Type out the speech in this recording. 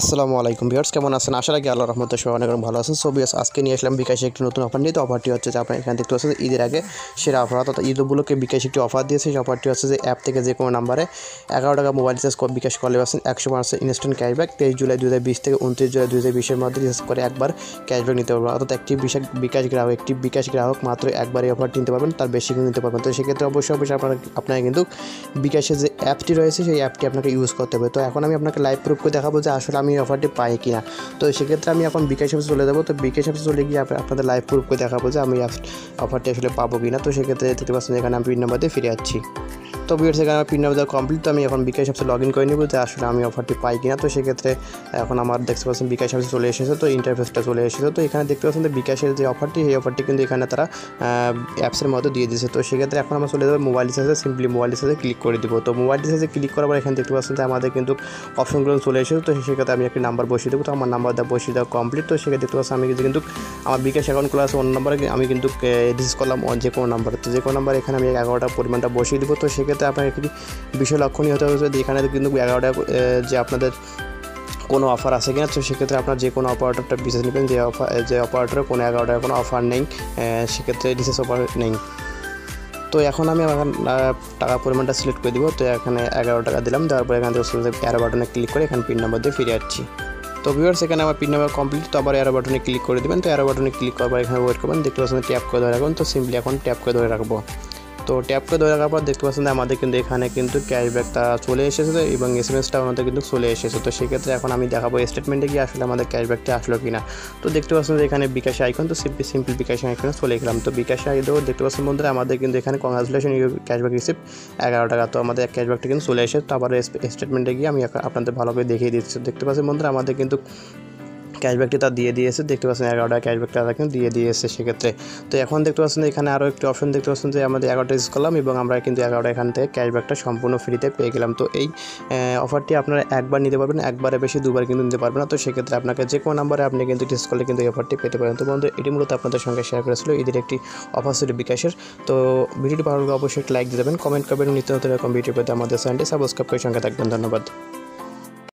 আসসালামু আলাইকুম ভিউয়ার্স, কেমন আছেন? আশা রাখি আল্লাহর রহমতে সবাই অনেক ভালো আছেন। সো ভিউয়ার্স, আজকে নিয়ে আসলাম বিকাশে একটি নতুন অফার নিয়ে। তো অফারটি হচ্ছে যে আপনারা এখানে দেখতে পাচ্ছেন ঈদের আগে সেরা অফার, অর্থাৎ ঈদ উপলক্ষে বিকাশ একটি অফার দিয়েছে। সেই অফারটি হচ্ছে যে অ্যাপ থেকে যে কোনো নাম্বারে 11 টাকা মোবাইল রিচার্জ বিকাশ করলে পাচ্ছেন 100% ইনস্ট্যান্ট ক্যাশব্যাক। 23 জুলাই 2020 থেকে 29 জুলাই 2020-এর মধ্যে রিচার্জ করে একবার ক্যাশব্যাক নিতে পারবেন। অর্থাৎ একটি বিকাশ গ্রাহক মাত্র একবার এই অফারটি নিতে পারবেন, তার বেশি কিন্তু নিতে পারবেন। তো সেক্ষেত্রে অবশ্যই আপনাকে কিন্তু বিকাশের যে অ্যাপটি রয়েছে সেই অ্যাপটি আপনাকে ইউজ করতে হবে। তো এখন আমি আপনাকে লাইভ প্রুফ করে দেখাবো যে আসলে আমি এই অফারটি পাই কিনা। তো সেক্ষেত্রে আমি এখন বিকাশ অফিসে চলে যাবো। তো বিকাশ অফিসে চলে গিয়ে আপনাদের লাইভ প্রুফ করে দেখাবো যে আমি অফারটি আসলে পাবো কিনা। তো সেক্ষেত্রে দেখতে পাচ্ছেন এখানে আমি পিন নাম্বার দিয়ে ফিরে যাচ্ছি। তো ভিউয়ার্স, এখানে আমার পিন নাম্বার দেওয়া কমপ্লিট। তো আমি এখন বিকাশ অফিসে লগ ইন করে নেব যে আসলে আমি অফারটি পাই কিনা। তো সেক্ষেত্রে এখন আমার দেখতে পাচ্ছেন বিকাশ অফিসে চলে এসেছে। তো ইন্টারফেসটা চলে এসেছে। তো এখানে দেখতে পাচ্ছেন যে বিকাশের যে অফারটি, এই অফারটি কিন্তু এখানে তারা অ্যাপসের মতো দিয়ে দিয়েছে। তো সেক্ষেত্রে এখন আমরা চলে যাবো মোবাইল রিচার্জে। সিম্পলি মোবাইল রিচার্জে ক্লিক করে দিব। তো মোবাইল রিচার্জে ক্লিক করার পর এখানে দেখতে পাচ্ছেন যে আমাদের কিন্তু অপশনগুলো চলে এসেছে। তো সেক্ষেত্রে আমি একটি নাম্বার বসিয়ে দেবো। তো আমার নাম্বার বসিয়ে দেওয়া কমপ্লিট। তো সেক্ষেত্রে দেখতে পাচ্ছি আমি কিন্তু আমার বিকাশ অ্যাকাউন্ট খোলা আছে অন্য নাম্বারে, আমি কিন্তু রিচার্জ করলাম যে কোনো নাম্বারে। তো যে কোনো নাম্বার এখানে আমি 11টা পরিমাণটা বসিয়ে দেবো। তো সেক্ষেত্রে আপনার একটি বিষয় লক্ষণীয় হতে হবে যে এখানে কিন্তু 11টা যে আপনাদের কোনো অফার আছে কিনা। তো সেক্ষেত্রে আপনার যে কোনো অপারেটরটা বিশেষ নেবেন যে অপারেটরে কোনো 11টার কোনো অফার নেই, সেক্ষেত্রে রিচার্জ অফার নেই। তো এখন আমি আমার টাকা পরিমাণটা সিলেক্ট করে দিব। তো এখানে 11 টাকা দিলাম। দেওয়ার পরে এখান থেকে অ্যারো বাটনে ক্লিক করে এখানে পিন নাম্বার দিয়ে ফিরে যাচ্ছি। তো ভিউয়ার্স, এখানে আমার পিন নাম্বার কমপ্লিট। তো আবার অ্যারো বাটনে ক্লিক করে দেবেন। তো অ্যারো বাটনে ক্লিক করার এখানে ওয়েট করবেন। দেখতে পাচ্ছেন ট্যাপ করে ধরে রাখবেন। তো সিম্পলি এখন ট্যাপ করে ধরে রাখবো। তো ট্যাপ করে ধরে রাখার পর দেখতে পাচ্ছেন যে আমাদের কিন্তু এখানে কিন্তু ক্যাশব্যাকটা চলে এসেছে এবং এসএমএসটা আমাদের কিন্তু চলে এসেছে। তো সেক্ষেত্রে এখন আমি দেখাবো স্টেটমেন্টে গিয়ে আসলে আমাদের ক্যাশব্যাকটা আসলো কিনা। তো দেখতে পাচ্ছেন যে এখানে বিকাশ আইকন, তো সিম্পল বিকাশ আইকনে চলে গেলাম। তো বিকাশ আইকন দেখতে পাচ্ছেন বন্ধুরা আমাদের কিন্তু এখানে কংগ্রাচুলেশন ইউ ক্যাশব্যাক রিসিভ 11 টাকা। তো আমাদের ক্যাশব্যাকটা কিন্তু চলে এসেছে। তো আবার স্টেটমেন্টে গিয়ে আমি আপনাদের ভালো করে দেখিয়ে দিচ্ছি। দেখতে পাচ্ছেন বন্ধুরা আমাদের কিন্তু ক্যাশব্যাকটি তার দিয়ে দিয়েছে। দেখতে পাচ্ছেন 11 টাকা ক্যাশব্যাকটা তারা কিন্তু দিয়ে দিয়েছে সেক্ষেত্রে। তো এখন দেখতে পাচ্ছেন এখানে আরও একটি অপশন দেখতে পাচ্ছেন যে আমাদের 11টা ইউজ করলাম এবং আমরা কিন্তু 11টা এখান থেকে ক্যাশব্যাকটা সম্পূর্ণ ফ্রিতে পেয়ে গেলাম। তো এই অফারটি আপনারা একবার নিতে পারবেন, একবারে বেশি দুবার কিন্তু নিতে পারবেন না। তো সেক্ষেত্রে আপনাকে যে কোনো নাম্বারে আপনি কিন্তু টেস্ট করলে কিন্তু এই অফারটি পেতে পারেন। তো বন্ধু, এটি মূলত আপনাদের সঙ্গে শেয়ার করেছিল ঈদের একটি অফার ছিল বিকাশের। তো ভিডিওটি ভালো লাগলে অবশ্যই লাইক দিয়ে দেবেন, কমেন্ট করবেন, নিত্য নতুন এরকম ভিডিও পেতে আমাদের চ্যানেলটি সাবস্ক্রাইব করে সঙ্গে থাকবেন। ধন্যবাদ।